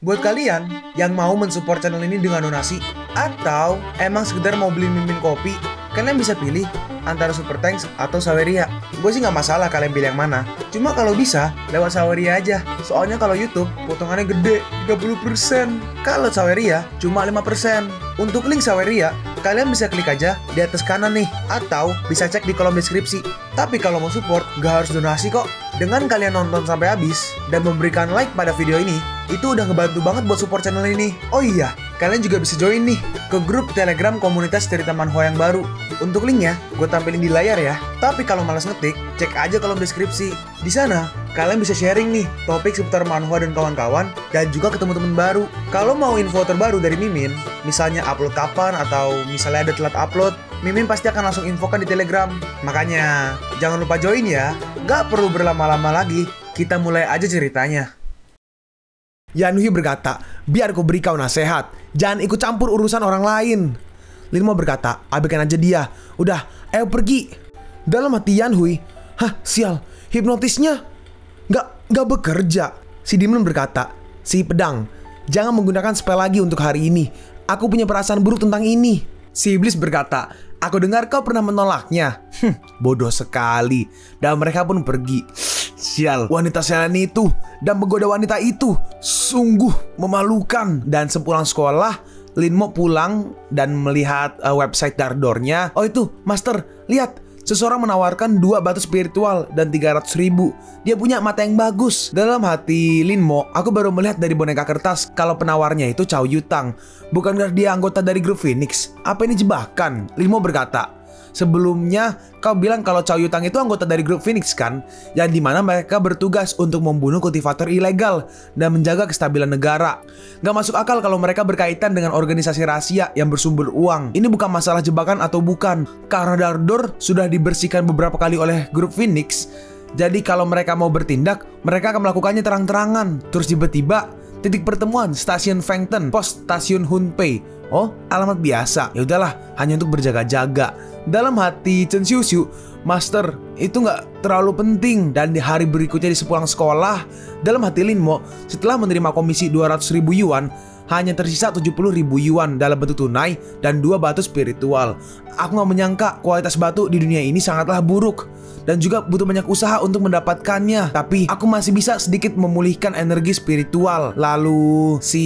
Buat kalian yang mau mensupport channel ini dengan donasi atau emang sekedar mau beli mimin kopi, kalian bisa pilih antara Super Thanks atau Saweria. Gue sih nggak masalah kalian pilih yang mana. Cuma kalau bisa lewat Saweria aja. Soalnya kalau YouTube potongannya gede 30%. Kalau Saweria cuma 5%. Untuk link Saweria kalian bisa klik aja di atas kanan nih, atau bisa cek di kolom deskripsi. Tapi kalau mau support gak harus donasi kok. Dengan kalian nonton sampai habis dan memberikan like pada video ini, itu udah ngebantu banget buat support channel ini. Oh iya, kalian juga bisa join nih ke grup Telegram komunitas cerita manhwa yang baru. Untuk linknya gue tampilin di layar ya. Tapi kalau malas ngetik, cek aja kolom deskripsi. Di sana kalian bisa sharing nih topik seputar manhwa dan kawan-kawan, dan juga ketemu teman baru. Kalau mau info terbaru dari Mimin, misalnya upload kapan atau misalnya ada telat upload, Mimin pasti akan langsung infokan di Telegram. Makanya jangan lupa join ya. Gak perlu berlama-lama lagi, kita mulai aja ceritanya. Yanhui berkata, biar ku beri kau nasihat, jangan ikut campur urusan orang lain. Linmo berkata, abaikan aja dia. Udah, ayo pergi. Dalam hati Yanhui, hah sial, hipnotisnya Gak bekerja. Si Demon berkata, si pedang, jangan menggunakan spell lagi untuk hari ini. Aku punya perasaan buruk tentang ini. Si iblis berkata, aku dengar kau pernah menolaknya. Bodoh sekali. Dan mereka pun pergi. Sial, wanita sialan itu dan menggoda wanita itu sungguh memalukan. Dan sepulang sekolah, Linmo pulang dan melihat website Dardornya. Oh itu, Master, lihat. Seseorang menawarkan 2 batu spiritual dan 300.000. Dia punya mata yang bagus. Dalam hati Linmo, aku baru melihat dari boneka kertas kalau penawarnya itu Chow Yutang. Bukankah dia anggota dari grup Phoenix? Apa ini jebakan? Linmo berkata, sebelumnya kau bilang kalau Chow Yutang itu anggota dari grup Phoenix kan? Yang dimana mereka bertugas untuk membunuh kultivator ilegal dan menjaga kestabilan negara. Gak masuk akal kalau mereka berkaitan dengan organisasi rahasia yang bersumber uang. Ini bukan masalah jebakan atau bukan, karena Dardor sudah dibersihkan beberapa kali oleh grup Phoenix. Jadi kalau mereka mau bertindak, mereka akan melakukannya terang-terangan. Terus tiba-tiba titik pertemuan stasiun Fengten, pos stasiun Hunpei. Oh, alamat biasa. Ya udahlah, hanya untuk berjaga-jaga. Dalam hati Chen Xiuxiu, Master, itu nggak terlalu penting. Dan di hari berikutnya di sepulang sekolah, dalam hati Linmo, setelah menerima komisi 200.000 yuan, hanya tersisa 70.000 yuan dalam bentuk tunai dan 2 batu spiritual. Aku nggak menyangka kualitas batu di dunia ini sangatlah buruk dan juga butuh banyak usaha untuk mendapatkannya. Tapi aku masih bisa sedikit memulihkan energi spiritual. Lalu si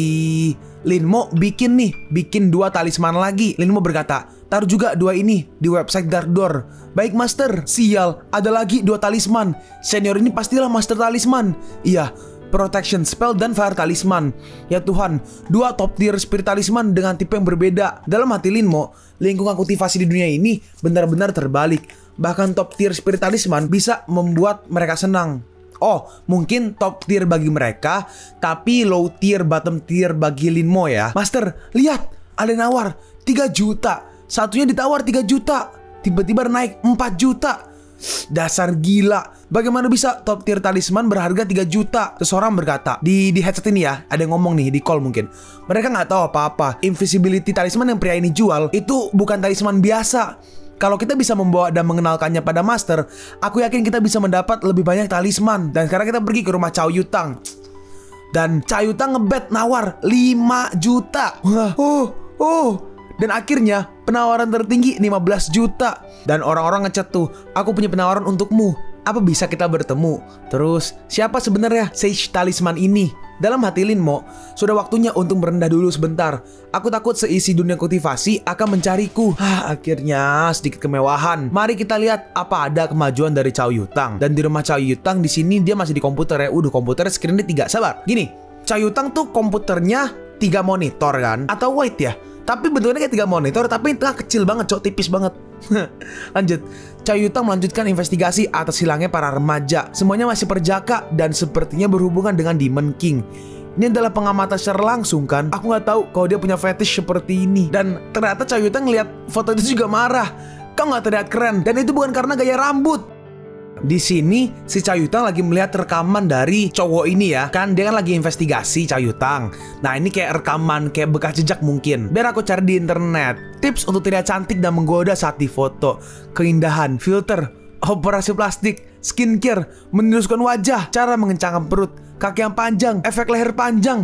Linmo bikin 2 talisman lagi. Linmo berkata, taruh juga 2 ini di website Dardor. Baik Master. Sial, ada lagi 2 talisman. Senior ini pastilah Master Talisman. Iya, Protection Spell dan Fire Talisman. Ya Tuhan, 2 top tier Spirit Talisman dengan tipe yang berbeda. Dalam hati Linmo, lingkungan kultivasi di dunia ini benar-benar terbalik. Bahkan top tier Spirit Talisman bisa membuat mereka senang. Oh, mungkin top tier bagi mereka, tapi low tier, bottom tier bagi Linmo ya. Master, lihat, ada nawar 3 juta. Satunya ditawar 3 juta. Tiba-tiba naik 4 juta. Dasar gila. Bagaimana bisa top tier talisman berharga 3 juta? Seseorang berkata di headset ini ya, ada yang ngomong nih di call mungkin. Mereka nggak tahu apa-apa. Invisibility talisman yang pria ini jual itu bukan talisman biasa. Kalau kita bisa membawa dan mengenalkannya pada Master, aku yakin kita bisa mendapat lebih banyak talisman. Dan sekarang kita pergi ke rumah Chow Yutang. Dan Chow Yutang ngebet nawar 5 juta. Dan akhirnya penawaran tertinggi 15 juta. Dan orang-orang ngechat tuh, aku punya penawaran untukmu. Apa bisa kita bertemu? Terus, siapa sebenarnya Sage Talisman ini? Dalam hati Linmo, sudah waktunya untuk merendah dulu sebentar. Aku takut seisi dunia kultivasi akan mencariku. Akhirnya sedikit kemewahan. Mari kita lihat apa ada kemajuan dari Chow Yutang. Dan di rumah Chow Yutang di sini dia masih di komputer ya. Komputernya screen-nya 3. Sabar. Gini, Chow Yutang tuh komputernya 3 monitor kan? Atau white ya? Tapi bentuknya kayak 3 monitor, tapi tengah kecil banget, cok, tipis banget. Lanjut, Chow Yutang melanjutkan investigasi atas hilangnya para remaja. Semuanya masih perjaka dan sepertinya berhubungan dengan Demon King. Ini adalah pengamatan secara langsung kan. Aku nggak tahu kalau dia punya fetish seperti ini. Dan ternyata Chow Yutang ngeliat foto itu juga marah. Kau nggak terlihat keren, dan itu bukan karena gaya rambut. Di sini si Chow Yutang lagi melihat rekaman dari cowok ini ya. Kan dia kan lagi investigasi Chow Yutang. Nah ini kayak rekaman, kayak bekas jejak mungkin. Biar aku cari di internet. Tips untuk terlihat cantik dan menggoda saat difoto. Keindahan, filter, operasi plastik, skincare, meniruskan wajah, cara mengencangkan perut, kaki yang panjang, efek leher panjang.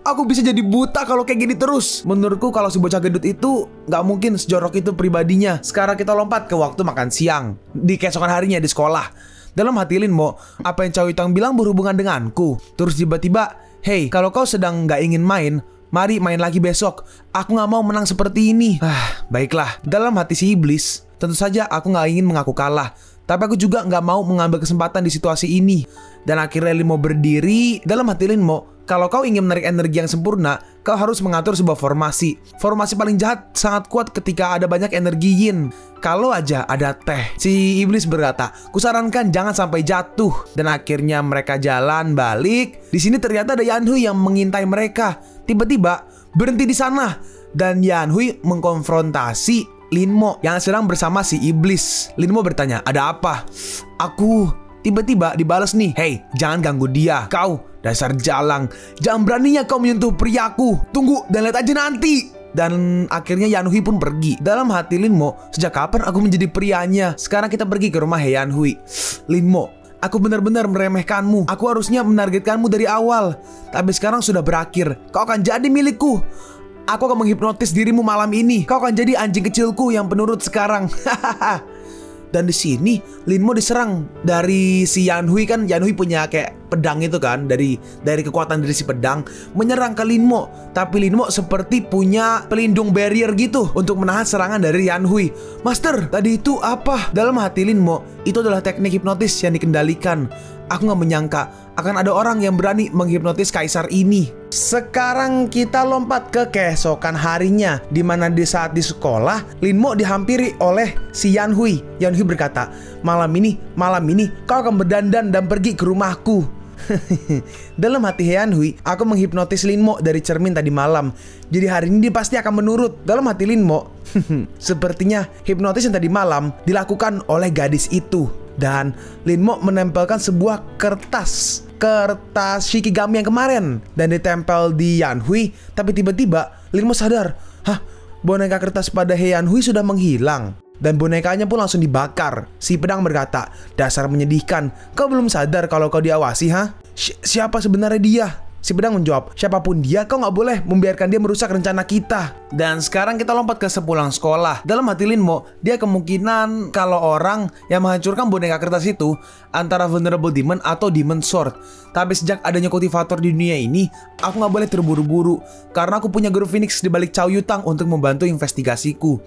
Aku bisa jadi buta kalau kayak gini terus. Menurutku kalau si bocah gendut itu nggak mungkin sejorok itu pribadinya. Sekarang kita lompat ke waktu makan siang di keesokan harinya di sekolah. Dalam hati Lin Mo, apa yang Chow Yutang bilang berhubungan denganku. Terus tiba-tiba, hey, kalau kau sedang nggak ingin main, mari main lagi besok. Aku nggak mau menang seperti ini. Baiklah. Dalam hati si iblis, tentu saja aku nggak ingin mengaku kalah. Tapi aku juga nggak mau mengambil kesempatan di situasi ini. Dan akhirnya Lin Mo berdiri. Dalam hati Lin Mo, kalau kau ingin menarik energi yang sempurna, kau harus mengatur sebuah formasi. Formasi paling jahat sangat kuat ketika ada banyak energi yin. Kalau aja ada teh. Si iblis berkata, kusarankan jangan sampai jatuh. Dan akhirnya mereka jalan balik. Di sini ternyata ada Yan Hui yang mengintai mereka. Tiba-tiba berhenti di sana. Dan Yan Hui mengkonfrontasi Lin Mo yang sedang bersama si iblis. Lin Mo bertanya, ada apa? Aku tiba-tiba dibalas nih, hey, jangan ganggu dia. Kau dasar jalang, jangan beraninya kau menyentuh priaku. Tunggu dan lihat aja nanti. Dan akhirnya Yan Hui pun pergi. Dalam hati Lin Mo, sejak kapan aku menjadi prianya? Sekarang kita pergi ke rumah Yan Hui. Lin Mo, aku benar-benar meremehkanmu. Aku harusnya menargetkanmu dari awal. Tapi sekarang sudah berakhir. Kau akan jadi milikku. Aku akan menghipnotis dirimu malam ini. Kau akan jadi anjing kecilku yang penurut sekarang. Dan di sini Lin Mo diserang dari si Yan Hui. Kan Yan Hui punya kayak pedang itu kan, dari kekuatan dari si pedang menyerang ke Lin Mo. Tapi Lin Mo seperti punya pelindung barrier gitu untuk menahan serangan dari Yan Hui. Master, tadi itu apa? Dalam hati Lin Mo, itu adalah teknik hipnotis yang dikendalikan. Aku gak menyangka akan ada orang yang berani menghipnotis kaisar ini. Sekarang kita lompat ke keesokan harinya, di mana di saat di sekolah Lin Mo dihampiri oleh si Yan Hui. Yan Hui berkata, malam ini kau akan berdandan dan pergi ke rumahku. Dalam hati Yan Hui, aku menghipnotis Lin Mo dari cermin tadi malam. Jadi hari ini dia pasti akan menurut. Dalam hati Lin Mo, sepertinya hipnotis yang tadi malam dilakukan oleh gadis itu. Dan Lin Mo menempelkan sebuah kertas Shikigami yang kemarin dan ditempel di Yan Hui. Tapi tiba-tiba Lin Mo sadar, boneka kertas pada Yan Hui sudah menghilang. Dan bonekanya pun langsung dibakar. Si pedang berkata, dasar menyedihkan. Kau belum sadar kalau kau diawasi, Siapa sebenarnya dia? Si pedang menjawab, siapapun dia, kau gak boleh membiarkan dia merusak rencana kita. Dan sekarang kita lompat ke sepulang sekolah. Dalam hati Lin Mo, dia kemungkinan kalau orang yang menghancurkan boneka kertas itu antara Vulnerable Demon atau Demon Sword. Tapi sejak adanya kultivator di dunia ini, aku gak boleh terburu-buru. Karena aku punya guru Phoenix di balik Chow Yutang untuk membantu investigasiku.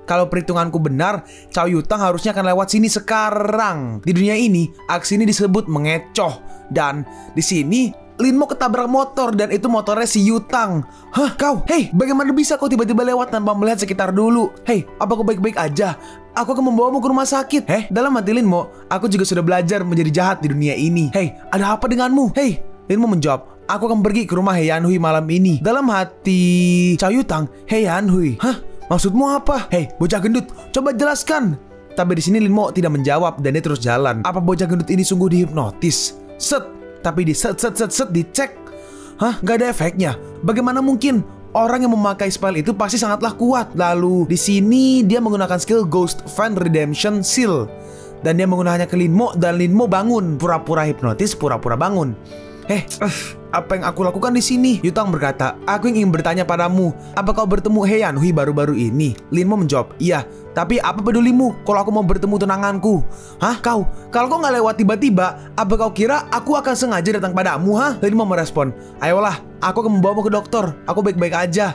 Kalau perhitunganku benar, Chow Yutang harusnya akan lewat sini sekarang. Di dunia ini, aksi ini disebut mengecoh. Dan di sini Lin Mo ketabrak motor dan itu motornya si Yutang. Kau? Hei, bagaimana bisa kau tiba-tiba lewat tanpa melihat sekitar dulu? Hei, apa kau baik-baik aja? Aku akan membawamu ke rumah sakit. Dalam hati Lin Mo, aku juga sudah belajar menjadi jahat di dunia ini. Hei, ada apa denganmu? Hei, Lin Mo menjawab, aku akan pergi ke rumah Yan Hui malam ini. Dalam hati Chow Yutang, hei Yan Hui, maksudmu apa? Hei, bocah gendut, coba jelaskan. Tapi di sini Lin Mo tidak menjawab dan dia terus jalan. Apa bocah gendut ini sungguh dihipnotis? Tapi di set dicek, gak ada efeknya. Bagaimana mungkin? Orang yang memakai spell itu pasti sangatlah kuat. Lalu di sini dia menggunakan skill Ghost Fan Redemption Seal dan dia menggunakannya ke Lin Mo dan Lin Mo bangun, pura-pura hipnotis, pura-pura bangun. Apa yang aku lakukan di sini? Yutang berkata, aku ingin bertanya padamu, apa kau bertemu Yan Hui baru-baru ini? Lin Mo menjawab, iya. Tapi apa pedulimu kalau aku mau bertemu tunanganku? Kau? Kalau kau nggak lewat tiba-tiba, apa kau kira aku akan sengaja datang padamu? Lin Mo merespon, ayolah, aku akan membawamu ke dokter. Aku baik-baik aja.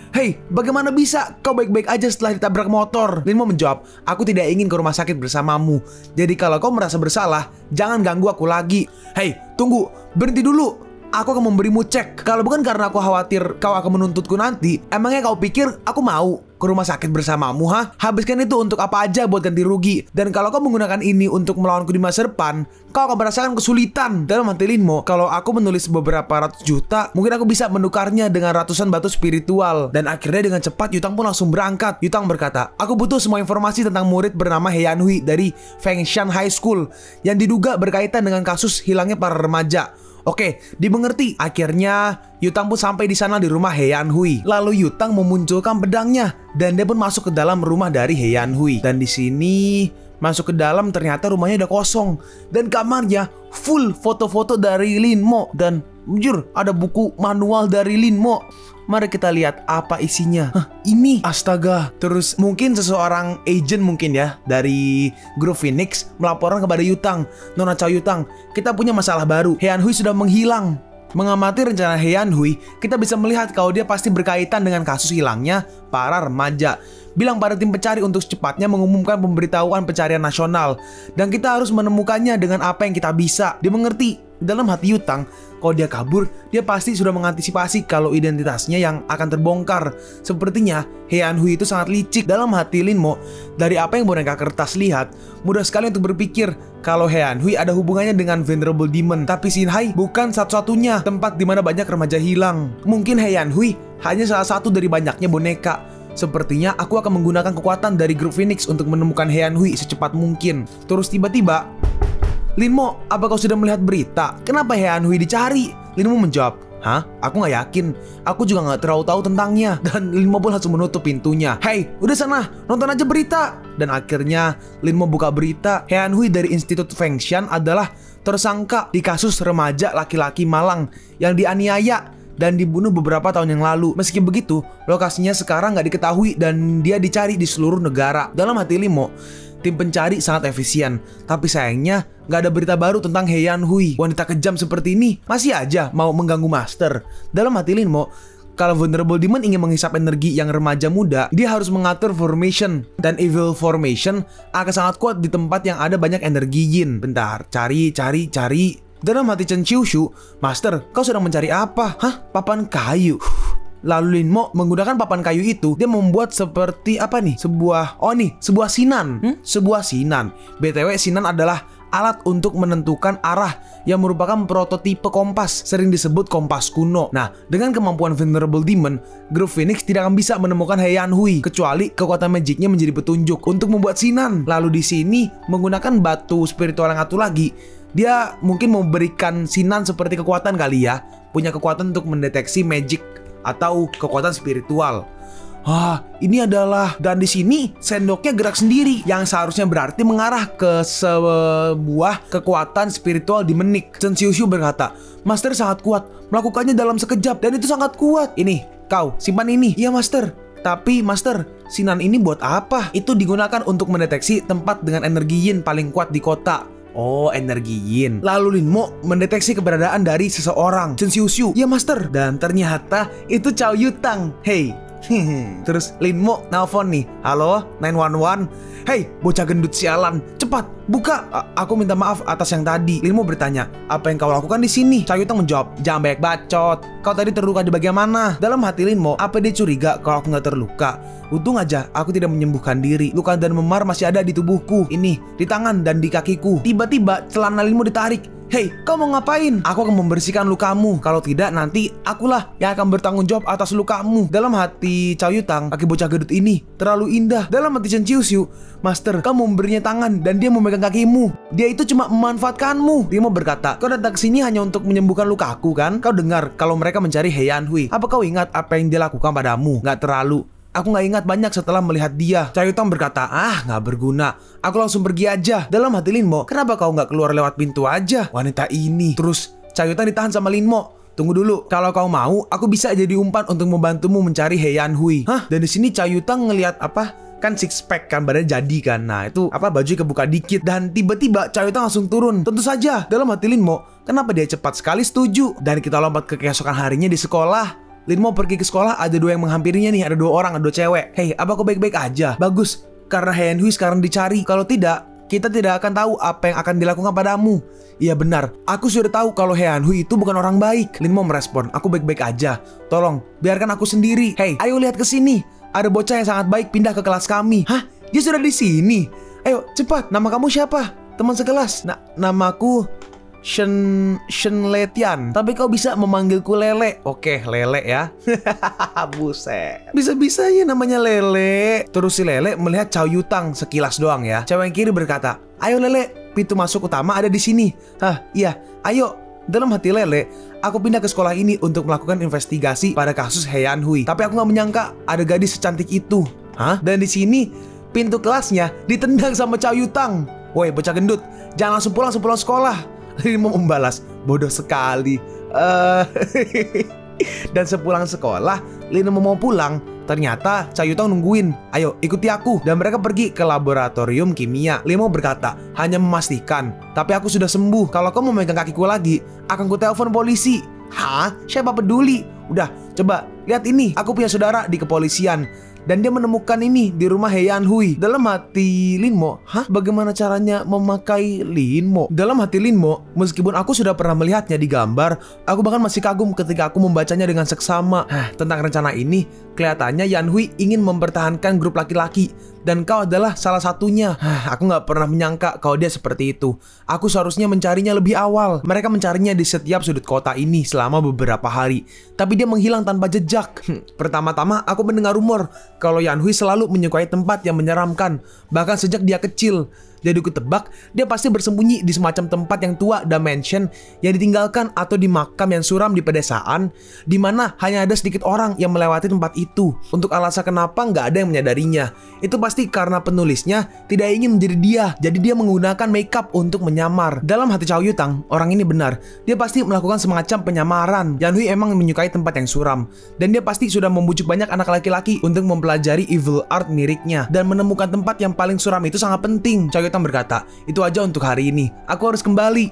Hei, bagaimana bisa kau baik-baik aja setelah ditabrak motor? Lin Mo menjawab, aku tidak ingin ke rumah sakit bersamamu. Jadi kalau kau merasa bersalah, jangan ganggu aku lagi. Hei, tunggu, berhenti dulu. Aku akan memberimu cek. Kalau bukan karena aku khawatir kau akan menuntutku nanti, emangnya kau pikir aku mau ke rumah sakit bersamamu? Habiskan itu untuk apa aja buat ganti rugi. Dan kalau kau menggunakan ini untuk melawanku di masa depan, kau akan merasakan kesulitan. Dalam hati Lin Mo, kalau aku menulis beberapa ratus juta, mungkin aku bisa menukarnya dengan ratusan batu spiritual. Dan akhirnya dengan cepat Yutang pun langsung berangkat. Yutang berkata, aku butuh semua informasi tentang murid bernama Yan Hui dari Fengshan High School yang diduga berkaitan dengan kasus hilangnya para remaja. Oke, dimengerti. Akhirnya Yutang pun sampai di sana di rumah Yan Hui. Lalu Yutang memunculkan pedangnya dan dia pun masuk ke dalam rumah dari Yan Hui. Dan di sini Masuk ke dalam ternyata rumahnya udah kosong. Dan kamarnya full foto-foto dari Lin Mo. Dan jujur ada buku manual dari Lin Mo. Mari kita lihat apa isinya. Ini astaga. Terus mungkin seseorang agent mungkin ya dari grup Phoenix melaporkan kepada Yutang, Nona Chow Yutang, kita punya masalah baru. Heian Hui sudah menghilang. Mengamati rencana Heian Hui, kita bisa melihat kalau dia pasti berkaitan dengan kasus hilangnya para remaja. Bilang pada tim pencari untuk secepatnya mengumumkan pemberitahuan pencarian nasional. Dan kita harus menemukannya dengan apa yang kita bisa. Dia mengerti. Dalam hati Yutang, kalau dia kabur, dia pasti sudah mengantisipasi kalau identitasnya yang akan terbongkar. Sepertinya Heian Hui itu sangat licik. Dalam hati Lin Mo, dari apa yang boneka kertas lihat, mudah sekali untuk berpikir kalau Heian Hui ada hubungannya dengan Venerable Demon. Tapi Sinhai bukan satu-satunya tempat di mana banyak remaja hilang. Mungkin Heian Hui hanya salah satu dari banyaknya boneka. Sepertinya aku akan menggunakan kekuatan dari grup Phoenix untuk menemukan Heian Hui secepat mungkin. Terus tiba-tiba, Lin Mo, apa kau sudah melihat berita? Kenapa Heian Hui dicari? Lin Mo menjawab, hah? Aku nggak yakin. Aku juga nggak terlalu tahu tentangnya. Dan Lin Mo pun langsung menutup pintunya. Hei, udah sana, nonton aja berita. Dan akhirnya Lin Mo buka berita. Heian Hui dari Institut Fengshan adalah tersangka di kasus remaja laki-laki Malang yang dianiaya dan dibunuh beberapa tahun yang lalu. Meski begitu, lokasinya sekarang nggak diketahui dan dia dicari di seluruh negara. Dalam hati Lin Mo, tim pencari sangat efisien. Tapi sayangnya nggak ada berita baru tentang Heian Hui. Wanita kejam seperti ini masih aja mau mengganggu Master. Dalam hati Lin Mo, kalau Venerable Demon ingin menghisap energi yang remaja muda, dia harus mengatur formation. Dan evil formation akan sangat kuat di tempat yang ada banyak energi yin. Bentar, cari. Dalam hati Chen Qiushu, Master, kau sedang mencari apa? Hah? Papan kayu. Lalu Lin Mo menggunakan papan kayu itu, dia membuat seperti apa nih? Sebuah sinan. Sebuah sinan. BTW, sinan adalah alat untuk menentukan arah yang merupakan prototipe kompas, sering disebut kompas kuno. Nah, dengan kemampuan Venerable Demon, grup Phoenix tidak akan bisa menemukan Heian Hui kecuali kekuatan magicnya menjadi petunjuk untuk membuat sinan. Lalu di sini menggunakan batu spiritual yang satu lagi, dia mungkin memberikan sinan seperti kekuatan kali ya, punya kekuatan untuk mendeteksi magic atau kekuatan spiritual. Ini adalah, dan di sini sendoknya gerak sendiri yang seharusnya berarti mengarah ke sebuah kekuatan spiritual di menik. Chen Qiushu berkata, Master sangat kuat, melakukannya dalam sekejap dan itu sangat kuat. Ini, kau simpan ini. Iya Master. Tapi Master, sinan ini buat apa? Itu digunakan untuk mendeteksi tempat dengan energi yin paling kuat di kota. Oh, energi yin. Lalu Lin Mo mendeteksi keberadaan dari seseorang. Chen Qiushu, ya Master. Dan ternyata itu Chow Yutang. Hey. Terus Lin Mo nelfon nih. Halo, 911. Hei, bocah gendut sialan, cepat buka. Aku minta maaf atas yang tadi. Lin Mo bertanya, apa yang kau lakukan di sini? Chow Yutang menjawab, jangan banyak bacot. Kau tadi terluka di bagian mana? Dalam hati Lin Mo, apa dia curiga kalau aku nggak terluka? Untung aja aku tidak menyembuhkan diri. Luka dan memar masih ada di tubuhku. Ini, di tangan dan di kakiku. Tiba-tiba celana Lin Mo ditarik. Hei, kau mau ngapain? Aku akan membersihkan lukamu. Kalau tidak, nanti akulah yang akan bertanggung jawab atas lukamu. Dalam hati Chow Yutang, kaki bocah gedut ini terlalu indah. Dalam hati Chen Qiushu, Master, kamu memberinya tangan dan dia memegang kakimu. Dia itu cuma memanfaatkanmu. Dia mau berkata, kau datang ke sini hanya untuk menyembuhkan lukaku kan? Kau dengar kalau mereka mencari Heian Hui. Apa kau ingat apa yang dia lakukan padamu? Nggak terlalu. Aku nggak ingat banyak setelah melihat dia. Chow Yutang berkata, nggak berguna. Aku langsung pergi aja. Dalam hati Lin Mo, kenapa kau nggak keluar lewat pintu aja? Wanita ini. Terus Chow Yutang ditahan sama Lin Mo. Tunggu dulu, kalau kau mau, aku bisa jadi umpan untuk membantumu mencari Heian Hui. Dan di sini Chow Yutang ngelihat apa? Kan six pack kan, badannya jadi kan. Nah itu apa, baju kebuka dikit. Dan tiba-tiba Chow Yutang langsung turun. Tentu saja, dalam hati Lin Mo, kenapa dia cepat sekali setuju. Dan kita lompat ke keesokan harinya di sekolah. Lin Mo pergi ke sekolah, ada dua yang menghampirinya nih. Ada dua orang, ada dua cewek. Hei, apa kau baik-baik aja? Bagus, karena Heian Hui sekarang dicari. Kalau tidak, kita tidak akan tahu apa yang akan dilakukan padamu. Iya benar, aku sudah tahu kalau Heian Hui itu bukan orang baik. Lin Mo merespon, aku baik-baik aja. Tolong, biarkan aku sendiri. Hei, ayo lihat ke sini. Ada bocah yang sangat baik pindah ke kelas kami. Hah? Dia sudah di sini? Ayo, cepat. Nama kamu siapa? Teman sekelas. Namaku Shen Letian. Tapi kau bisa memanggilku Lele. Oke, Lele ya. Buset, bisa-bisanya namanya Lele. Terus si Lele melihat Chow Yutang sekilas doang ya. Cewek yang kiri berkata, ayo Lele, pintu masuk utama ada di sini. Iya, ayo. Dalam hati Lele, aku pindah ke sekolah ini untuk melakukan investigasi pada kasus Heian Hui. Tapi aku nggak menyangka ada gadis secantik itu. Dan di sini pintu kelasnya ditendang sama Chow Yutang. Woi bocah gendut, jangan langsung pulang sepulang sekolah. Linmo membalas, bodoh sekali. Dan sepulang sekolah, Linmo mau pulang. Ternyata Chow Yutang nungguin. Ayo ikuti aku. Dan mereka pergi ke laboratorium kimia. Linmo berkata, hanya memastikan, tapi aku sudah sembuh. Kalau kau mau megang kakiku lagi, akan ku telepon polisi. Hah? Siapa peduli? Udah, coba lihat ini. Aku punya saudara di kepolisian. Dan dia menemukan ini di rumah He Yanhui. Dalam hati Linmo, hah? Bagaimana caranya memakai Linmo? Dalam hati Linmo, meskipun aku sudah pernah melihatnya di gambar, aku bahkan masih kagum ketika aku membacanya dengan seksama. Tentang rencana ini, kelihatannya Yanhui ingin mempertahankan grup laki-laki. Dan kau adalah salah satunya. Aku gak pernah menyangka kalau dia seperti itu. Aku seharusnya mencarinya lebih awal. Mereka mencarinya di setiap sudut kota ini selama beberapa hari. Tapi dia menghilang tanpa jejak. Pertama-tama aku mendengar rumor kalau Yanhui selalu menyukai tempat yang menyeramkan. Bahkan sejak dia kecil. Jadi ku tebak, dia pasti bersembunyi di semacam tempat yang tua dan mansion yang ditinggalkan atau di makam yang suram di pedesaan, di mana hanya ada sedikit orang yang melewati tempat itu. Untuk alasan kenapa nggak ada yang menyadarinya, itu pasti karena penulisnya tidak ingin menjadi dia, jadi dia menggunakan makeup untuk menyamar. Dalam hati Chow Yutang, orang ini benar, dia pasti melakukan semacam penyamaran. Yanhui emang menyukai tempat yang suram, dan dia pasti sudah membujuk banyak anak laki-laki untuk mempelajari evil art miriknya, dan menemukan tempat yang paling suram itu sangat penting. Chow Yutang berkata, itu aja untuk hari ini. Aku harus kembali.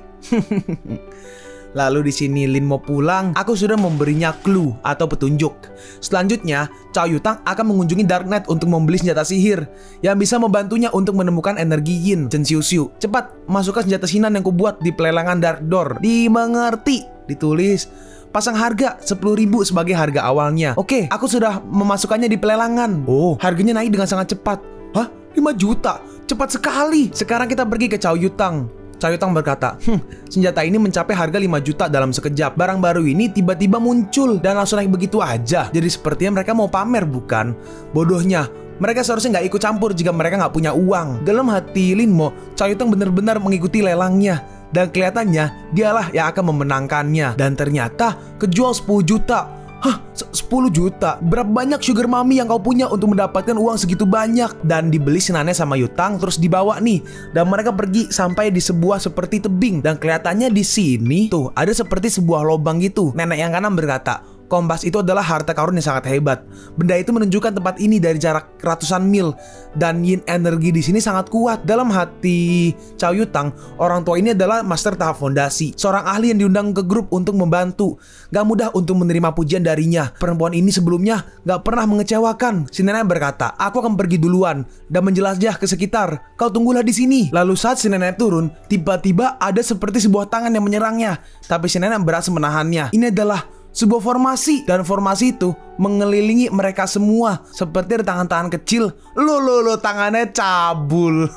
Lalu di sini Linmo pulang, aku sudah memberinya clue atau petunjuk. Selanjutnya, Chow Yutang akan mengunjungi Darknet untuk membeli senjata sihir yang bisa membantunya untuk menemukan energi Yin. Chen Xiuxiu, cepat masukkan senjata Sinan yang kubuat di pelelangan Dark Door. Dimengerti. Ditulis. Pasang harga 10.000 sebagai harga awalnya. Oke, aku sudah memasukkannya di pelelangan. Oh, harganya naik dengan sangat cepat. Hah? 5 juta? Cepat sekali. Sekarang kita pergi ke Chow Yutang. Chow Yutang berkata, senjata ini mencapai harga 5 juta dalam sekejap. Barang baru ini tiba-tiba muncul dan langsung naik begitu aja. Jadi sepertinya mereka mau pamer, bukan? Bodohnya, mereka seharusnya nggak ikut campur jika mereka nggak punya uang. Dalam hati Linmo, Chow Yutang benar-benar mengikuti lelangnya. Dan kelihatannya dialah yang akan memenangkannya. Dan ternyata kejual 10 juta. Hah? 10 juta? Berapa banyak sugar mommy yang kau punya untuk mendapatkan uang segitu banyak? Dan dibeli Sinannya sama Yutang, terus dibawa nih. Dan mereka pergi sampai di sebuah seperti tebing. Dan kelihatannya di sini tuh ada seperti sebuah lubang gitu. Nenek yang kanan berkata, kompas itu adalah harta karun yang sangat hebat. Benda itu menunjukkan tempat ini dari jarak ratusan mil dan yin energi di sini sangat kuat. Dalam hati Chow Yutang, orang tua ini adalah master tahap fondasi, seorang ahli yang diundang ke grup untuk membantu. Gak mudah untuk menerima pujian darinya. Perempuan ini sebelumnya gak pernah mengecewakan. Si nenek berkata, aku akan pergi duluan dan menjelajah ke sekitar. Kau tunggulah di sini. Lalu saat si nenek turun, tiba-tiba ada seperti sebuah tangan yang menyerangnya. Tapi si nenek berhasil menahannya. Ini adalah sebuah formasi, dan formasi itu mengelilingi mereka semua seperti ada tangan-tangan kecil. Lo tangannya cabul.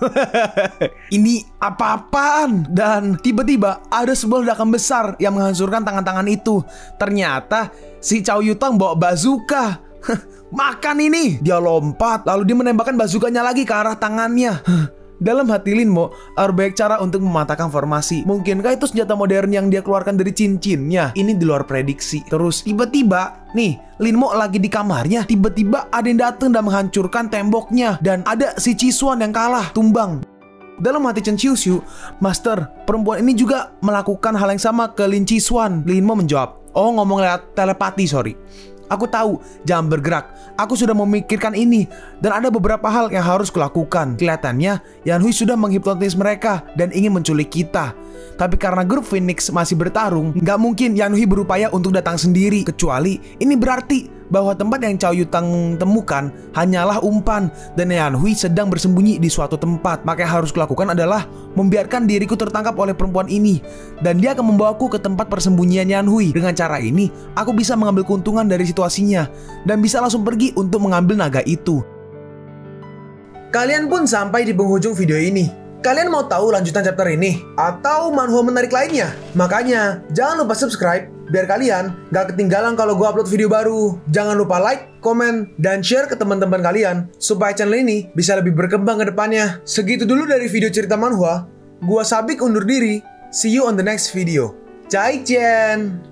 Ini apa-apaan? Dan tiba-tiba ada sebuah ledakan besar yang menghancurkan tangan-tangan itu. Ternyata si Chow Yutang bawa bazooka. Makan ini. Dia lompat, lalu dia menembakkan bazukanya lagi ke arah tangannya. Dalam hati Linmo, ada banyak cara untuk mematahkan formasi. Mungkinkah itu senjata modern yang dia keluarkan dari cincinnya? Ini di luar prediksi. Terus tiba-tiba, nih, Linmo lagi di kamarnya. Tiba-tiba ada yang datang dan menghancurkan temboknya. Dan ada si Chisuan yang kalah, tumbang. Dalam hati Chen Xiuxiu, Master, perempuan ini juga melakukan hal yang sama ke Lin Chisuan. Linmo menjawab, oh ngomong lewat telepati, sorry. Aku tahu, jangan bergerak. Aku sudah memikirkan ini. Dan ada beberapa hal yang harus kulakukan. Kelihatannya, Yanhui sudah menghipnotis mereka dan ingin menculik kita. Tapi karena grup Phoenix masih bertarung, nggak mungkin Yanhui berupaya untuk datang sendiri. Kecuali, ini berarti bahwa tempat yang Chow Yutang temukan hanyalah umpan. Dan Yanhui sedang bersembunyi di suatu tempat. Maka yang harus kulakukan adalah membiarkan diriku tertangkap oleh perempuan ini. Dan dia akan membawaku ke tempat persembunyian Yanhui. Dengan cara ini, aku bisa mengambil keuntungan dari situasinya. Dan bisa langsung pergi untuk mengambil naga itu. Kalian pun sampai di penghujung video ini. Kalian mau tahu lanjutan chapter ini? Atau manhwa menarik lainnya? Makanya, jangan lupa subscribe biar kalian gak ketinggalan kalau gue upload video baru. Jangan lupa like, komen, dan share ke teman-teman kalian supaya channel ini bisa lebih berkembang ke depannya. Segitu dulu dari video cerita manhwa. Gua Sabik undur diri. See you on the next video. Zaijian.